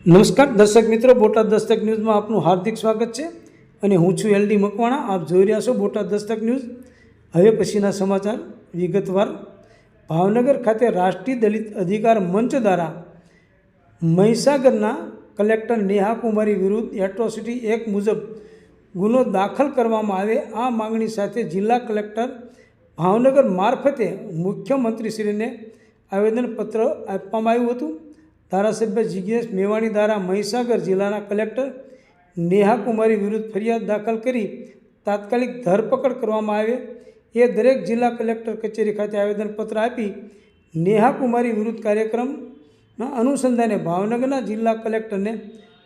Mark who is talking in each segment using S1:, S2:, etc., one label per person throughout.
S1: નમસ્કાર દર્શક મિત્રો, બોટાદ દસ્તક ન્યૂઝમાં આપનું હાર્દિક સ્વાગત છે અને હું છું LD મકવાણા। આપ જોઈ રહ્યા છો બોટાદ દસ્તક ન્યૂઝ। હવે પછીના સમાચાર વિગતવાર। ભાવનગર ખાતે રાષ્ટ્રીય દલિત અધિકાર મંચ દ્વારા મહીસાગરના કલેક્ટર નેહા કુમારી વિરુદ્ધ એટ્રોસિટી એક્ટ મુજબ ગુનો દાખલ કરવામાં આવે આ માંગણી સાથે જિલ્લા કલેક્ટર ભાવનગર મારફતે મુખ્યમંત્રીશ્રીને આવેદનપત્ર આપવામાં આવ્યું હતું। ધારાસભ્ય જિજ્ઞેશ મેવાણી દ્વારા મહીસાગર જિલ્લાના કલેક્ટર નેહા કુમારી વિરુદ્ધ ફરિયાદ દાખલ કરી તાત્કાલિક ધરપકડ કરવામાં આવે એ દરેક જિલ્લા કલેક્ટર કચેરી ખાતે આવેદનપત્ર આપી નેહા કુમારી વિરુદ્ધ કાર્યક્રમના અનુસંધાને ભાવનગરના જિલ્લા કલેક્ટરને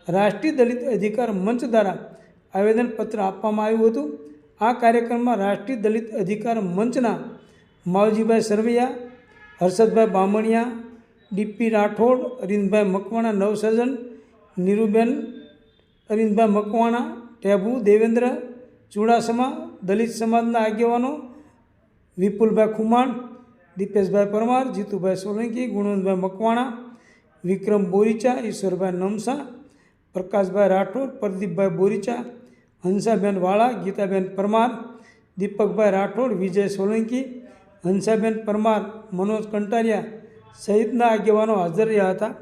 S1: રાષ્ટ્રીય દલિત અધિકાર મંચ દ્વારા આવેદનપત્ર આપવામાં આવ્યું હતું। આ કાર્યક્રમમાં રાષ્ટ્રીય દલિત અધિકાર મંચના માવજીભાઈ સરવૈયા, હર્ષદભાઈ બામણિયા, ડીપી રાઠોડ, અરવિંદભાઈ મકવાણા, નવસર્જન, નીરુબેન, અરવિંદભાઈ મકવાણા, ટેભુ, દેવેન્દ્ર ચુડાસમા, દલિત સમાજના આગેવાનો વિપુલભાઈ ખુમાણ, દીપેશભાઈ પરમાર, જીતુભાઈ સોલંકી, ગુણવંતભાઈ મકવાણા, વિક્રમ બોરીચા, ઈશ્વરભાઈ નમસા, પ્રકાશભાઈ રાઠોડ, પ્રદીપભાઈ બોરીચા, હંસાબેન વાળા, ગીતાબેન પરમાર, દીપકભાઈ રાઠોડ, વિજય સોલંકી, હંસાબેન પરમાર, મનોજ કંટારિયા સહિતના આગેવાનો હાજર રહ્યા હતા।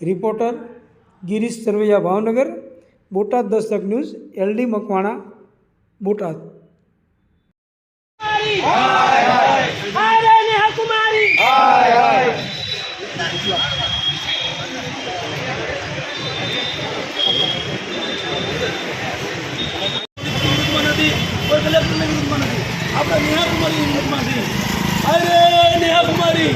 S1: Reporter Girish Sarvaiya, Bhavnagar. Botad Dastak news, LD Makwana, Botad.
S2: આપણે નેહા કુમારી વિરુદ્ધમાં છીએ। અરે નેહા કુમારી